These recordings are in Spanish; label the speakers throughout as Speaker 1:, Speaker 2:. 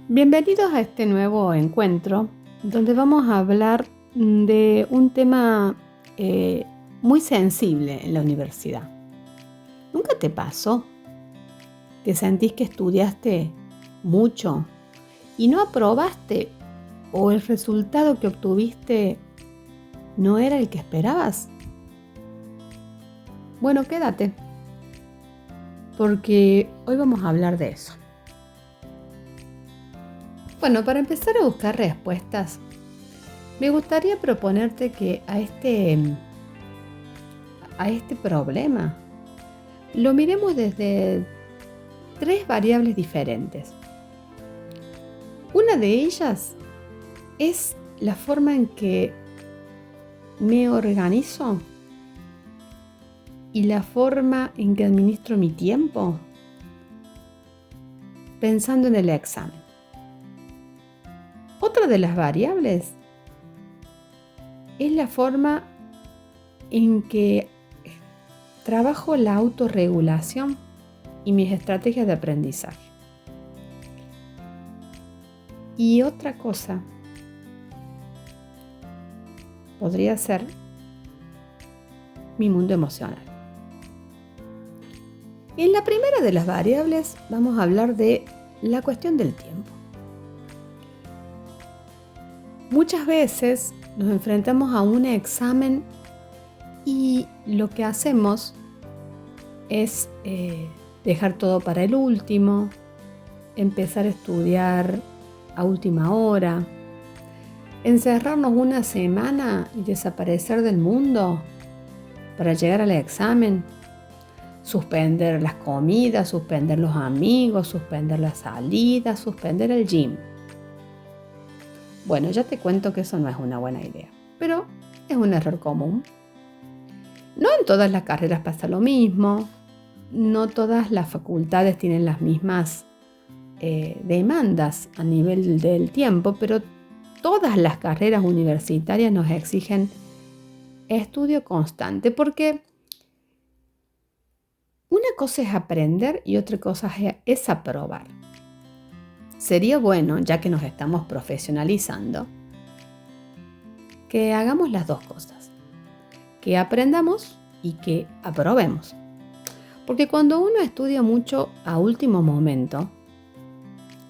Speaker 1: Bienvenidos a este nuevo encuentro donde vamos a hablar de un tema muy sensible en la universidad. ¿Nunca te pasó que sentís que estudiaste mucho y no aprobaste o el resultado que obtuviste no era el que esperabas? Bueno, quédate, porque hoy vamos a hablar de eso. Bueno, para empezar a buscar respuestas, me gustaría proponerte que a este problema lo miremos desde tres variables diferentes. Una de ellas es la forma en que me organizo y la forma en que administro mi tiempo pensando en el examen. Otra de las variables es la forma en que trabajo la autorregulación y mis estrategias de aprendizaje. Y otra cosa podría ser mi mundo emocional. En la primera de las variables vamos a hablar de la cuestión del tiempo. Muchas veces nos enfrentamos a un examen y lo que hacemos es dejar todo para el último, empezar a estudiar a última hora, encerrarnos una semana y desaparecer del mundo para llegar al examen, suspender las comidas, suspender los amigos, suspender las salidas, suspender el gym. Bueno, ya te cuento que eso no es una buena idea, pero es un error común. No en todas las carreras pasa lo mismo, no todas las facultades tienen las mismas demandas a nivel del tiempo, pero todas las carreras universitarias nos exigen estudio constante, porque una cosa es aprender y otra cosa es aprobar. Sería bueno, ya que nos estamos profesionalizando, que hagamos las dos cosas, que aprendamos y que aprobemos. Porque cuando uno estudia mucho a último momento,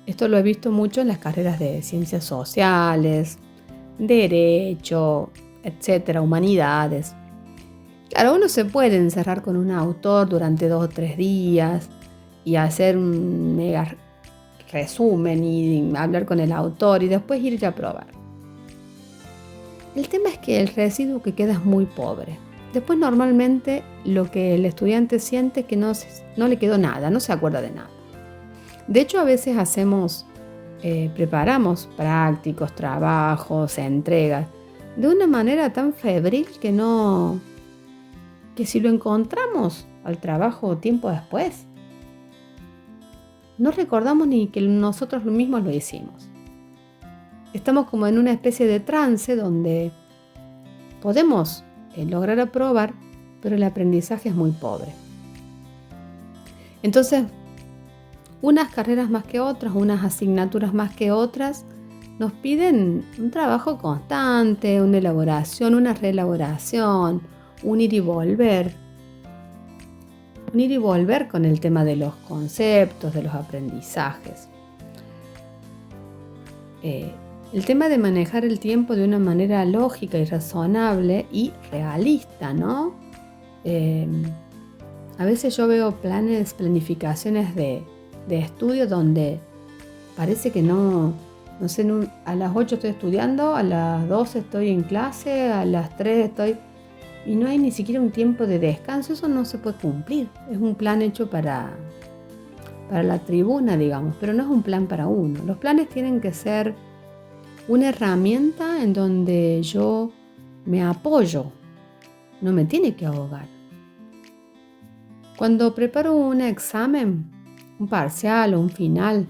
Speaker 1: esto lo he visto mucho en las carreras de ciencias sociales, derecho, etcétera, humanidades. Claro, uno se puede encerrar con un autor durante 2 o 3 días y hacer un mega resumen y hablar con el autor y después ir a probar. El tema es que el residuo que queda es muy pobre. Después normalmente lo que el estudiante siente es que no le quedó nada, no se acuerda de nada. De hecho, a veces preparamos prácticos, trabajos, entregas, de una manera tan febril que si lo encontramos al trabajo tiempo después, no recordamos ni que nosotros mismos lo hicimos. Estamos como en una especie de trance donde podemos lograr aprobar, pero el aprendizaje es muy pobre. Entonces, unas carreras más que otras, unas asignaturas más que otras, nos piden un trabajo constante, una elaboración, una reelaboración, un ir y volver. Un ir y volver con el tema de los conceptos, de los aprendizajes. El tema de manejar el tiempo de una manera lógica y razonable y realista, ¿no? A veces yo veo planificaciones de estudio donde parece que no sé, a las 8 estoy estudiando, a las 12 estoy en clase, a las 3 estoy... Y no hay ni siquiera un tiempo de descanso, eso no se puede cumplir. Es un plan hecho para la tribuna, digamos, pero no es un plan para uno. Los planes tienen que ser una herramienta en donde yo me apoyo, no me tiene que ahogar. Cuando preparo un examen, un parcial o un final,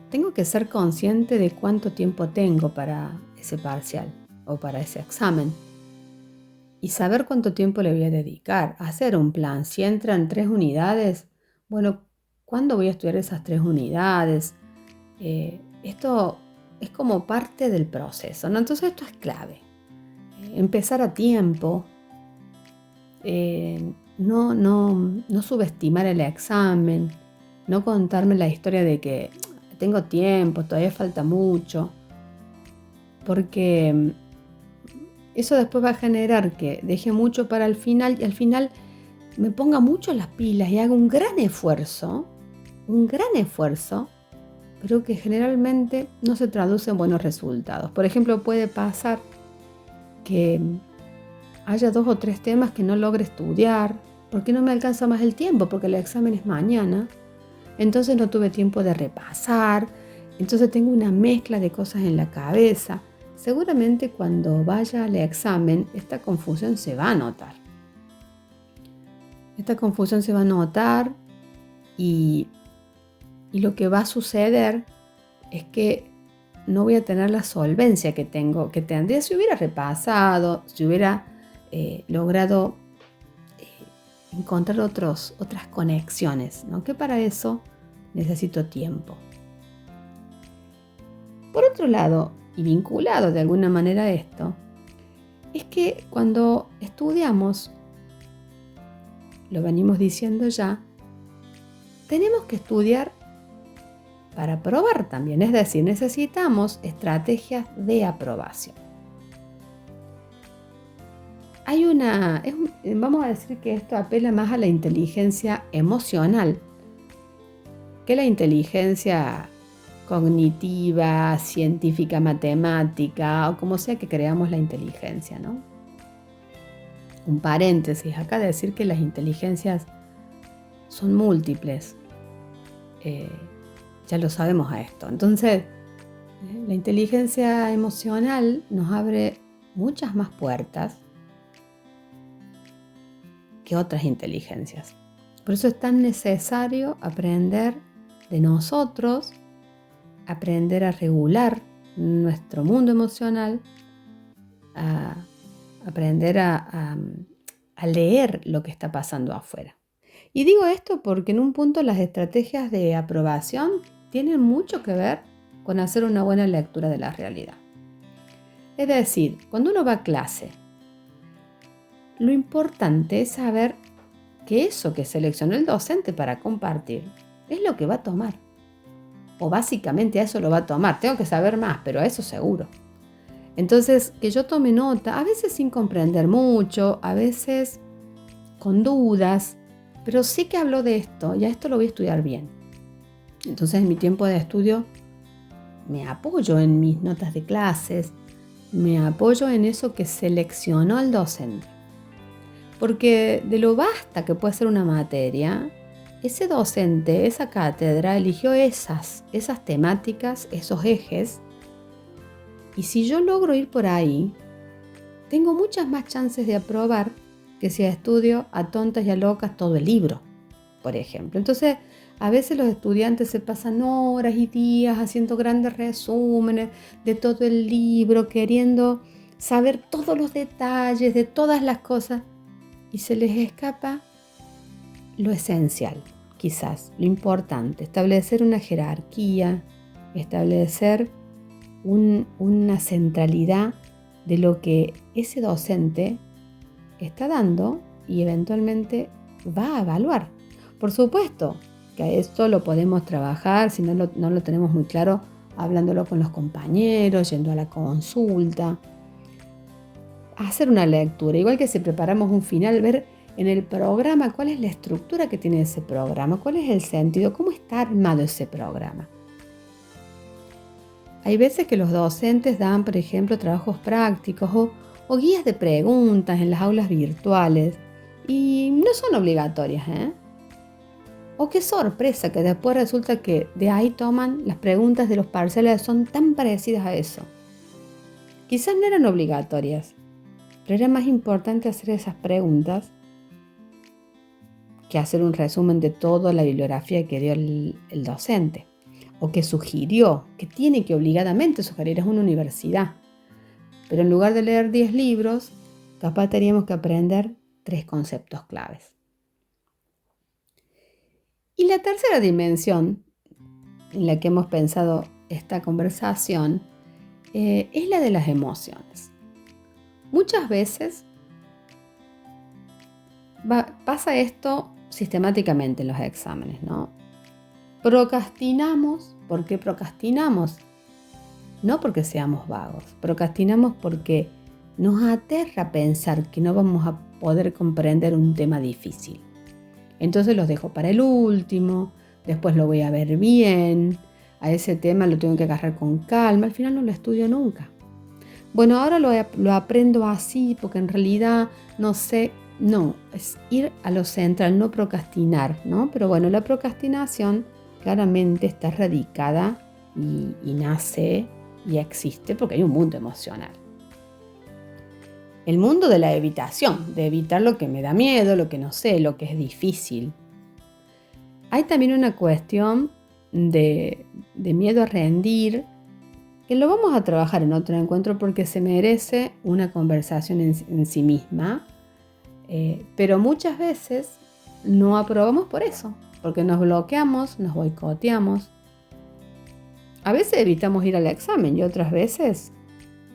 Speaker 1: tengo que ser consciente de cuánto tiempo tengo para ese parcial o para ese examen y saber cuánto tiempo le voy a dedicar, hacer un plan. Si entran 3 unidades, bueno, ¿cuándo voy a estudiar esas 3 unidades? Esto es como parte del proceso, ¿no? Entonces esto es clave. Empezar a tiempo, no subestimar el examen, no contarme la historia de que tengo tiempo, todavía falta mucho, porque eso después va a generar que deje mucho para el final y al final me ponga mucho las pilas y haga un gran esfuerzo, pero que generalmente no se traduce en buenos resultados. Por ejemplo, puede pasar que haya 2 o 3 temas que no logre estudiar, porque no me alcanza más el tiempo, porque el examen es mañana, entonces no tuve tiempo de repasar, entonces tengo una mezcla de cosas en la cabeza. Seguramente cuando vaya al examen, esta confusión se va a notar. Y lo que va a suceder es que no voy a tener la solvencia que tendría si hubiera repasado, si hubiera logrado encontrar otras conexiones, ¿no? Que para eso necesito tiempo. Por otro lado, y vinculado de alguna manera a esto, es que cuando estudiamos, lo venimos diciendo ya, tenemos que estudiar para aprobar también, es decir, necesitamos estrategias de aprobación. Vamos a decir que esto apela más a la inteligencia emocional que la inteligencia cognitiva, científica, matemática, o como sea que creamos la inteligencia, ¿no? Un paréntesis, acá decir que las inteligencias son múltiples. Ya lo sabemos a esto. Entonces, la inteligencia emocional nos abre muchas más puertas que otras inteligencias. Por eso es tan necesario aprender de nosotros, aprender a regular nuestro mundo emocional, a aprender a leer lo que está pasando afuera. Y digo esto porque en un punto las estrategias de aprobación tienen mucho que ver con hacer una buena lectura de la realidad. Es decir, cuando uno va a clase, lo importante es saber que eso que seleccionó el docente para compartir es lo que va a tomar. O básicamente a eso lo va a tomar. Tengo que saber más, pero a eso seguro. Entonces, que yo tome nota, a veces sin comprender mucho, a veces con dudas, pero sí que habló de esto y a esto lo voy a estudiar bien. Entonces, en mi tiempo de estudio, me apoyo en mis notas de clases, me apoyo en eso que seleccionó el docente. Porque de lo vasta que puede ser una materia, ese docente, esa cátedra, eligió esas temáticas, esos ejes. Y si yo logro ir por ahí, tengo muchas más chances de aprobar que si estudio a tontas y a locas todo el libro, por ejemplo. Entonces, a veces los estudiantes se pasan horas y días haciendo grandes resúmenes de todo el libro, queriendo saber todos los detalles de todas las cosas, y se les escapa lo esencial, quizás, lo importante, establecer una jerarquía, establecer una centralidad de lo que ese docente está dando y eventualmente va a evaluar. Por supuesto que esto lo podemos trabajar, si no lo tenemos muy claro, hablándolo con los compañeros, yendo a la consulta, hacer una lectura, igual que si preparamos un final, ver en el programa cuál es la estructura que tiene ese programa, cuál es el sentido, cómo está armado ese programa. Hay veces que los docentes dan, por ejemplo, trabajos prácticos o guías de preguntas en las aulas virtuales y no son obligatorias, ¿eh? O qué sorpresa que después resulta que de ahí toman las preguntas de los parciales, son tan parecidas a eso. Quizás no eran obligatorias, pero era más importante hacer esas preguntas que hacer un resumen de toda la bibliografía que dio el docente o que sugirió, que tiene que obligadamente sugerir, es una universidad. Pero en lugar de leer 10 libros, capaz teníamos que aprender 3 conceptos claves. Y la tercera dimensión en la que hemos pensado esta conversación es la de las emociones. Muchas veces pasa esto sistemáticamente en los exámenes, ¿no? Procrastinamos. ¿Por qué procrastinamos? No porque seamos vagos, procrastinamos porque nos aterra pensar que no vamos a poder comprender un tema difícil. Entonces los dejo para el último, después lo voy a ver bien, a ese tema lo tengo que agarrar con calma, al final no lo estudio nunca. Bueno, ahora lo aprendo así porque en realidad no sé, no, es ir a lo central, no procrastinar, ¿no? Pero bueno, la procrastinación claramente está radicada y nace y existe porque hay un mundo emocional. El mundo de la evitación, de evitar lo que me da miedo, lo que no sé, lo que es difícil. Hay también una cuestión de miedo a rendir, que lo vamos a trabajar en otro encuentro porque se merece una conversación en sí misma, pero muchas veces no aprobamos por eso, porque nos bloqueamos, nos boicoteamos. A veces evitamos ir al examen y otras veces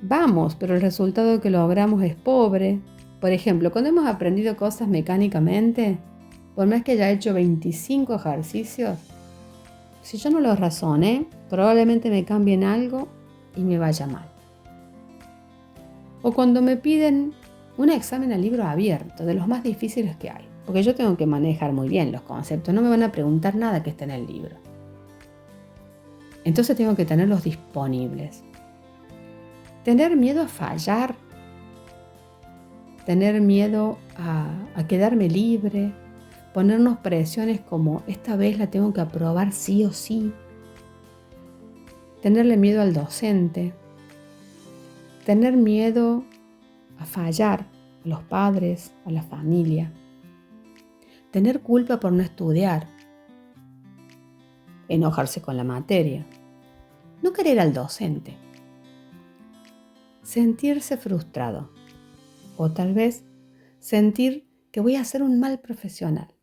Speaker 1: vamos, pero el resultado que logramos es pobre. Por ejemplo, cuando hemos aprendido cosas mecánicamente, por más que haya hecho 25 ejercicios, si yo no los razoné, probablemente me cambien algo y me vaya mal. O cuando me piden un examen a libro abierto, de los más difíciles que hay, porque yo tengo que manejar muy bien los conceptos, no me van a preguntar nada que esté en el libro. Entonces tengo que tenerlos disponibles. Tener miedo a fallar, tener miedo a quedarme libre, ponernos presiones como esta vez la tengo que aprobar sí o sí, tenerle miedo al docente, tener miedo a fallar a los padres, a la familia, tener culpa por no estudiar, enojarse con la materia, no querer al docente, sentirse frustrado o tal vez sentir que voy a ser un mal profesional,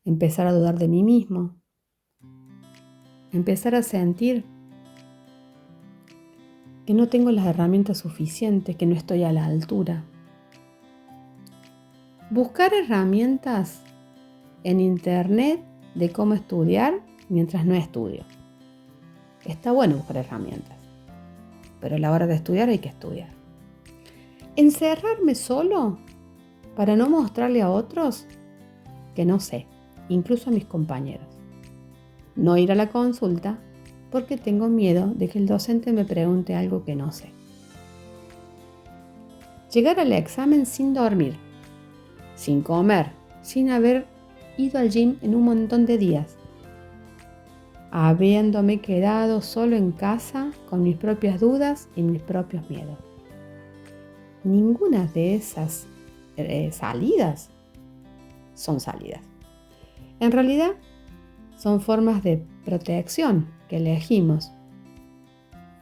Speaker 1: empezar a dudar de mí mismo, empezar a sentir que no tengo las herramientas suficientes, que no estoy a la altura. Buscar herramientas en internet de cómo estudiar mientras no estudio. Está bueno buscar herramientas, pero a la hora de estudiar hay que estudiar. Encerrarme solo para no mostrarle a otros que no sé, incluso a mis compañeros. No ir a la consulta porque tengo miedo de que el docente me pregunte algo que no sé. Llegar al examen sin dormir, sin comer, sin haber ido al gym en un montón de días, habiéndome quedado solo en casa con mis propias dudas y mis propios miedos. Ninguna de esas salidas son salidas. En realidad, son formas de protección que elegimos,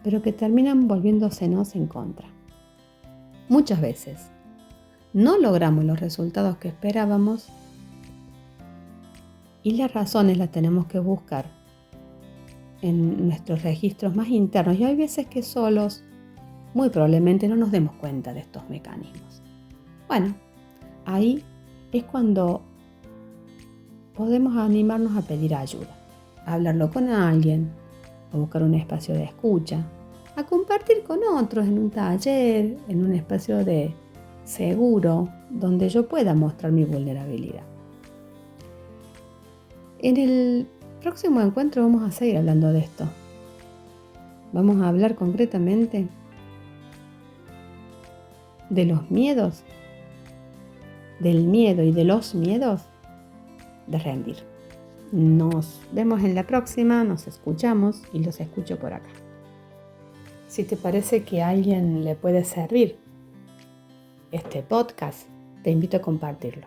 Speaker 1: pero que terminan volviéndosenos en contra. Muchas veces no logramos los resultados que esperábamos y las razones las tenemos que buscar en nuestros registros más internos y hay veces que solos muy probablemente no nos demos cuenta de estos mecanismos. Bueno, ahí es cuando podemos animarnos a pedir ayuda, a hablarlo con alguien, a buscar un espacio de escucha, a compartir con otros en un taller, en un espacio de seguro, donde yo pueda mostrar mi vulnerabilidad. En el próximo encuentro vamos a seguir hablando de esto. Vamos a hablar concretamente de los miedos, del miedo y de los miedos de rendir. Nos vemos en la próxima, nos escuchamos y los escucho por acá. Si te parece que a alguien le puede servir este podcast, te invito a compartirlo.